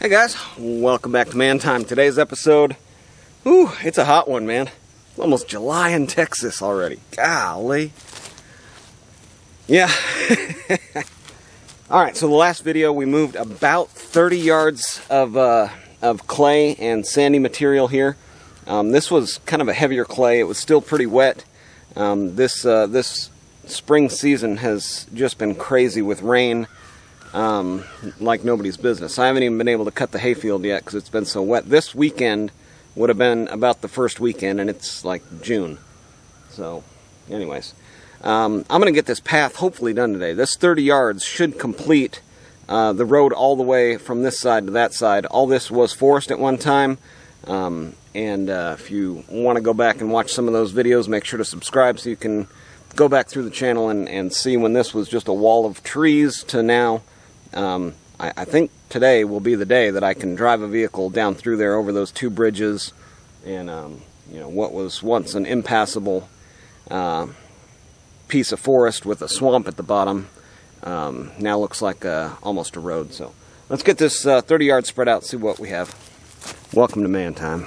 Hey guys, welcome back to Man Time. Today's episode, ooh, it's a hot one, man. It's almost July in Texas already. Golly. Yeah. Alright, so the last video we moved about 30 yards of clay and sandy material here. This was kind of a heavier clay. It was still pretty wet. This spring season has just been crazy with rain. Like nobody's business. I haven't even been able to cut the hayfield yet because it's been so wet. This weekend would have been about the first weekend, and it's like June. So, anyways, I'm going to get this path hopefully done today. This 30 yards should complete the road all the way from this side to that side. All this was forest at one time, and if you want to go back and watch some of those videos, make sure to subscribe so you can go back through the channel and see when this was just a wall of trees to now. I think today will be the day that I can drive a vehicle down through there over those two bridges, and you know, what was once an impassable piece of forest with a swamp at the bottom now looks like almost a road. So let's get this 30 yards spread out and see what we have. Welcome to Man Time.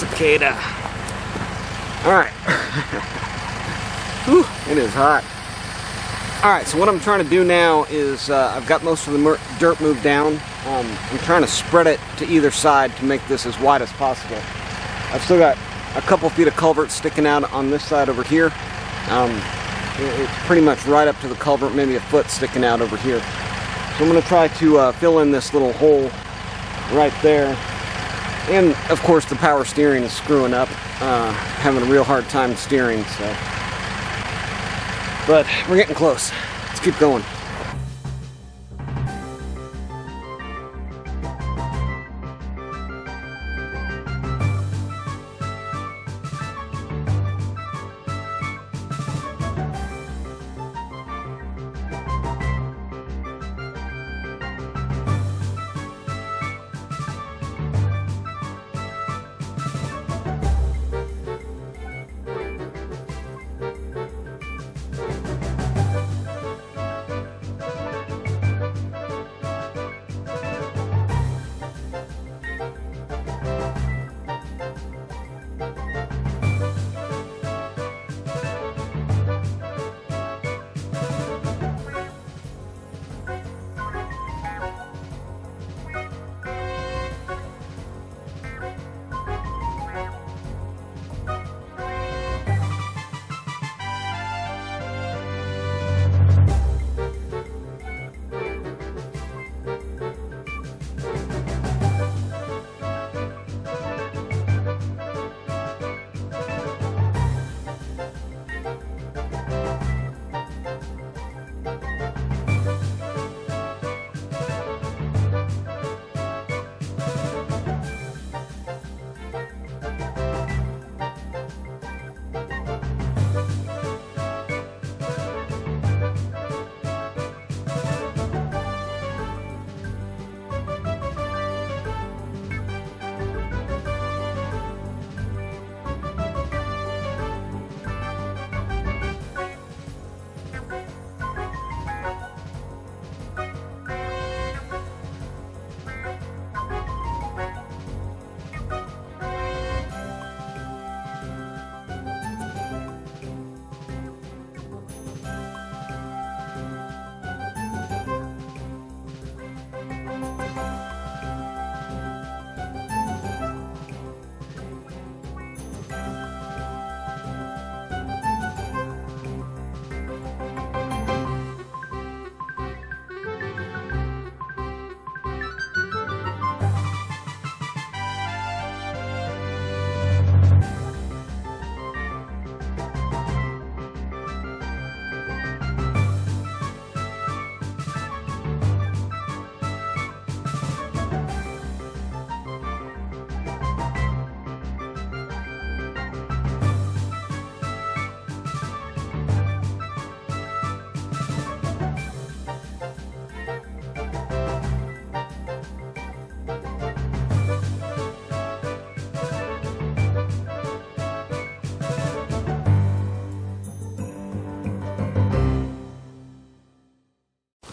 cicada. Alright. Whew, it is hot. Alright, so what I'm trying to do now is I've got most of the dirt moved down. I'm trying to spread it to either side to make this as wide as possible. I've still got a couple feet of culvert sticking out on this side over here. It's pretty much right up to the culvert, maybe a foot sticking out over here. So I'm going to try to fill in this little hole right there. And of course the power steering is screwing up. Having a real hard time steering, so. But we're getting close. Let's keep going.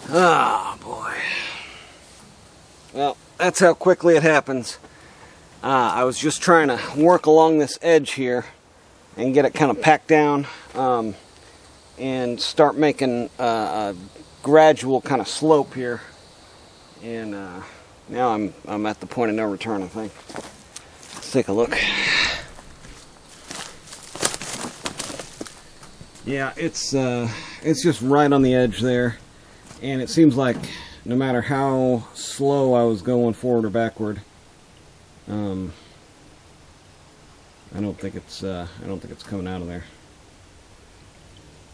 Oh boy. Well, that's how quickly it happens. I was just trying to work along this edge here and get it kind of packed down and start making a gradual kind of slope here. And now I'm at the point of no return, I think. Let's take a look. Yeah, it's just right on the edge there. And it seems like no matter how slow I was going forward or backward, I don't think it's coming out of there.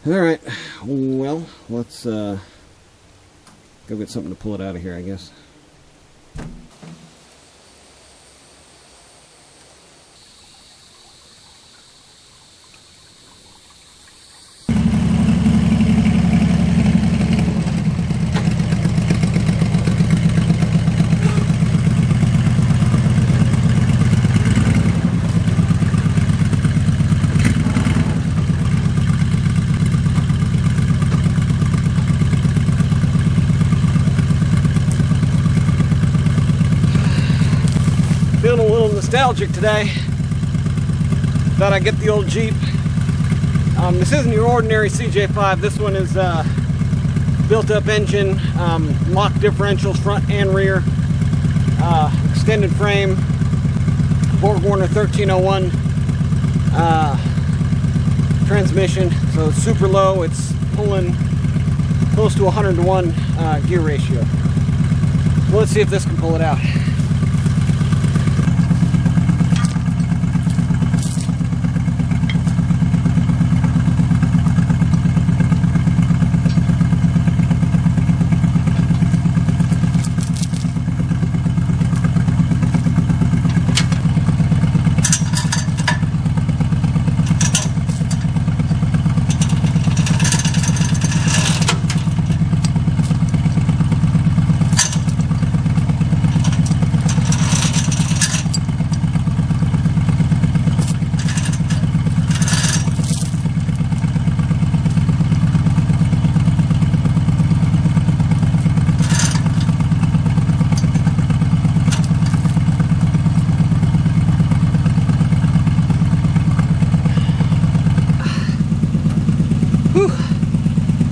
All right, well, let's go get something to pull it out of here, I guess. Feeling a little nostalgic today. thought I'd get the old Jeep. This isn't your ordinary CJ5. This one is built-up engine, lock differentials front and rear, extended frame, BorgWarner 1301 transmission. So it's super low. It's pulling close to 100 to 1 gear ratio. So let's see if this can pull it out.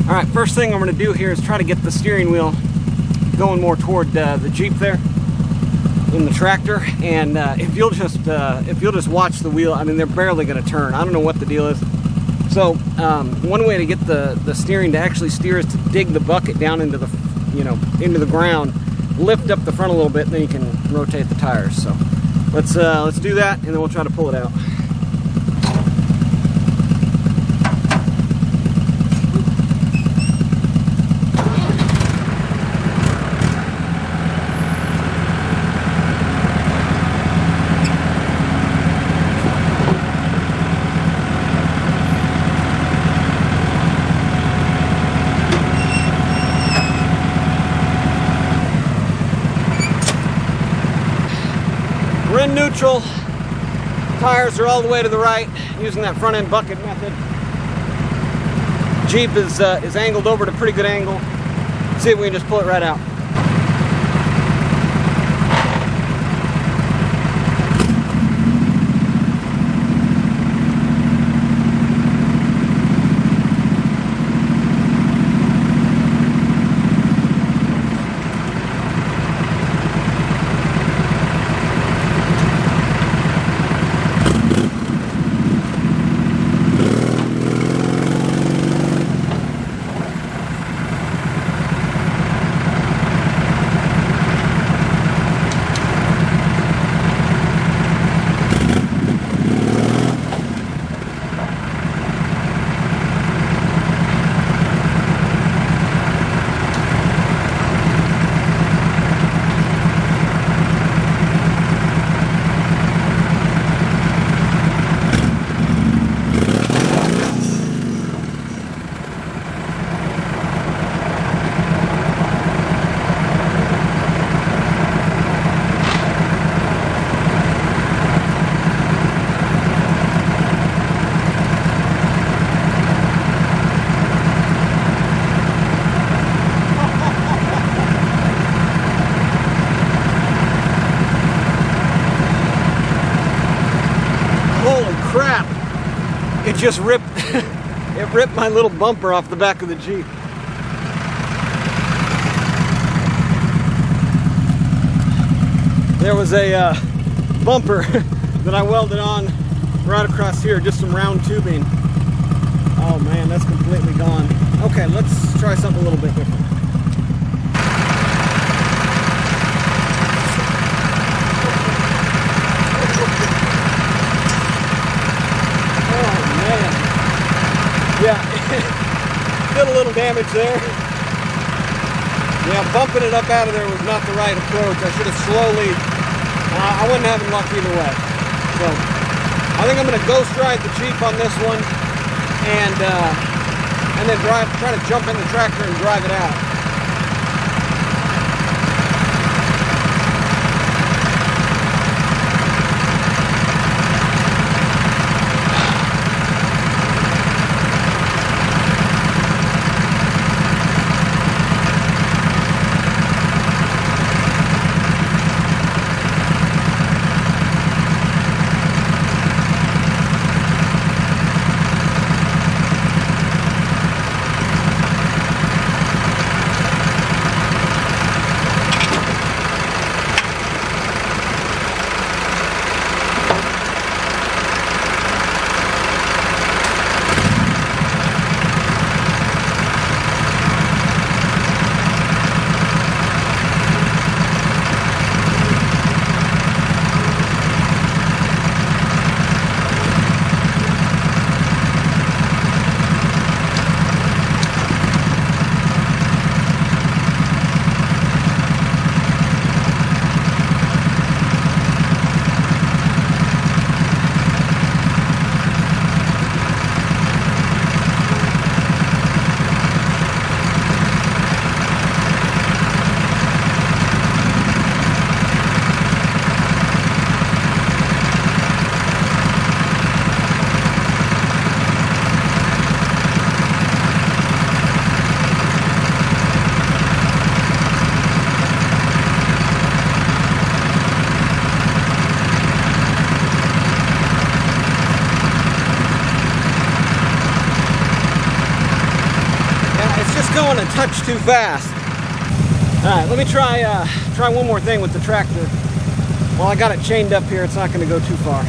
Alright, first thing I'm going to do here is try to get the steering wheel going more toward the Jeep there in the tractor, and if you'll just watch the wheel, I mean, they're barely going to turn. I don't know what the deal is. So one way to get the steering to actually steer is to dig the bucket down into the into the ground, lift up the front a little bit, and then you can rotate the tires. So let's do that, and then we'll try to pull it out. We're in neutral. Tires are all the way to the right, using that front end bucket method. Jeep is angled over at a pretty good angle. See if we can just pull it right out. Crap! It just ripped it ripped my little bumper off the back of the Jeep. There was a bumper that I welded on right across here, just some round tubing. Oh man, that's completely gone. Okay, let's try something a little bit different. Yeah, did a little damage there. Yeah, bumping it up out of there was not the right approach. I should have slowly, I wasn't having luck either way. So, I think I'm going to ghost ride the Jeep on this one and then try to jump in the tractor and drive it out. going a touch too fast. All right, let me try one more thing with the tractor. While I got it chained up here, it's not going to go too far.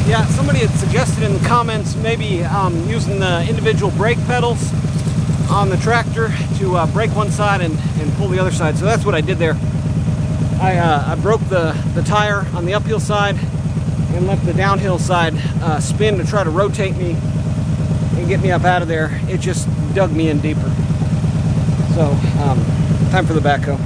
Yeah, somebody had suggested in the comments maybe using the individual brake pedals on the tractor to brake one side and pull the other side. So that's what I did there. I broke the tire on the uphill side and left the downhill side spin to try to rotate me and get me up out of there. It just dug me in deeper. So, time for the backhoe.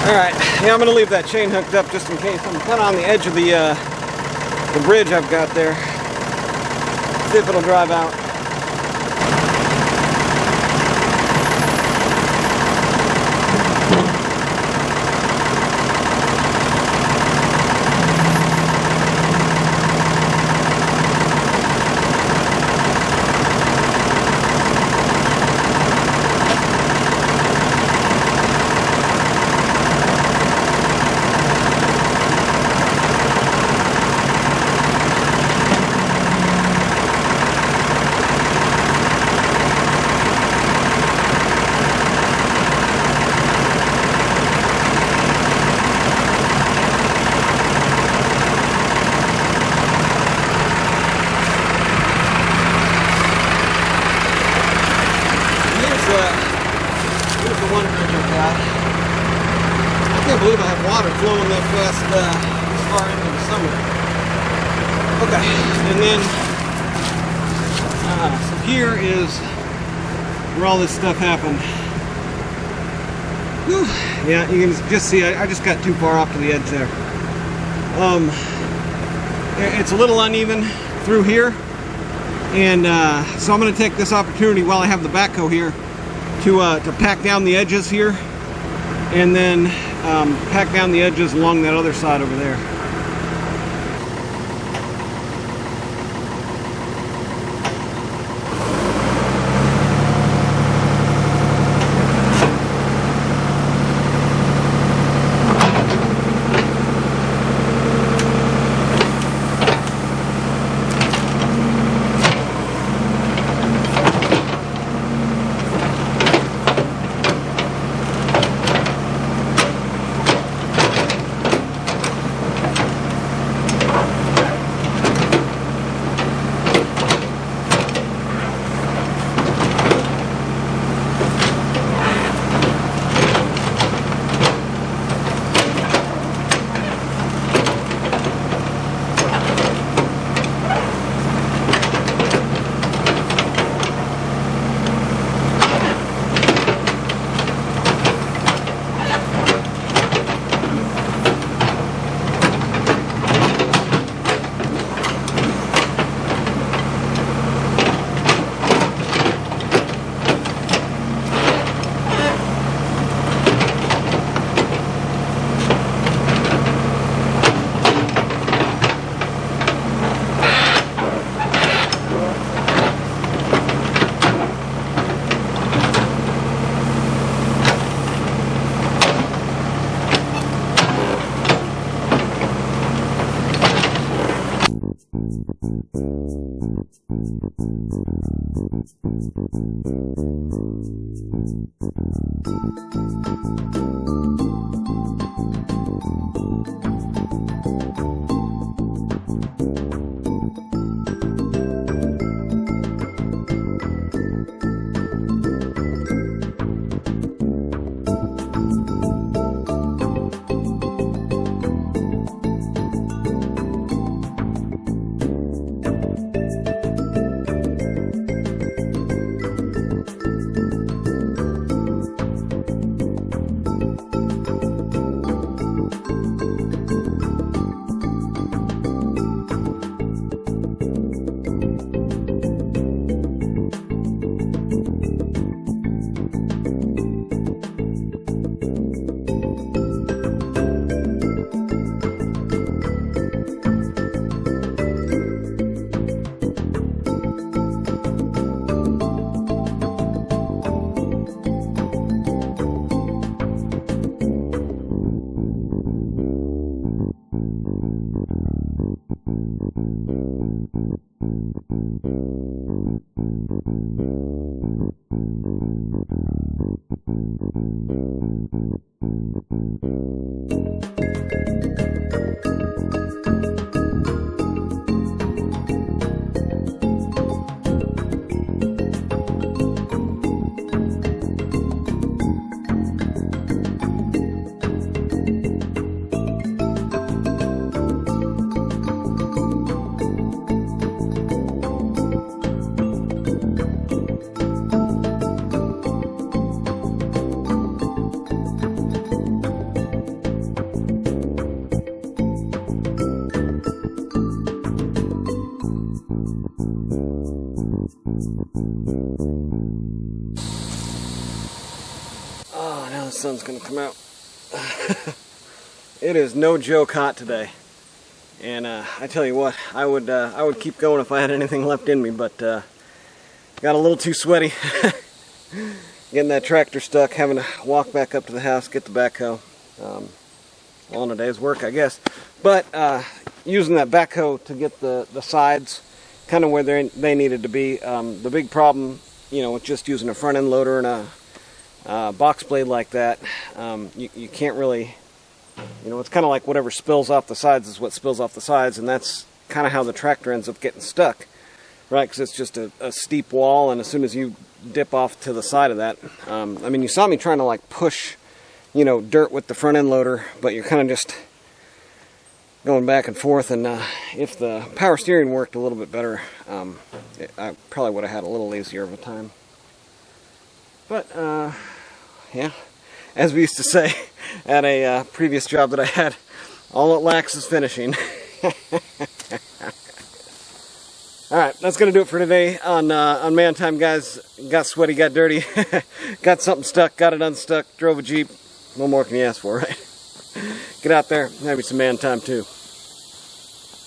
Alright, yeah, I'm going to leave that chain hooked up just in case. I'm kind of on the edge of the bridge I've got there. See if it'll drive out. Here's the one bridge I've got. I can't believe I have water flowing that fast this far into the summer. Okay, and then so here is where all this stuff happened. Whew. Yeah, you can just see I just got too far off to the edge there. It's a little uneven through here, and so I'm going to take this opportunity while I have the backhoe here to pack down the edges here, and then pack down the edges along that other side over there. Oh, now the sun's gonna come out. It is no joke hot today, and I tell you what, I would keep going if I had anything left in me, but got a little too sweaty. Getting that tractor stuck, having to walk back up to the house, get the backhoe. All in a day's work, I guess. But using that backhoe to get the sides kind of where they needed to be. The big problem, with just using a front end loader and a box blade like that, you can't really, it's kind of like whatever spills off the sides is what spills off the sides, and that's kind of how the tractor ends up getting stuck, right? Because it's just a steep wall, and as soon as you dip off to the side of that, you saw me trying to like push, dirt with the front end loader, but you're kind of just going back and forth, and if the power steering worked a little bit better, I probably would have had a little easier of a time. But, yeah, as we used to say at a previous job that I had, all it lacks is finishing. Alright, that's going to do it for today on Man Time, guys. Got sweaty, got dirty, got something stuck, got it unstuck, drove a Jeep. What more can you ask for, right? Get out there, have you some man time too.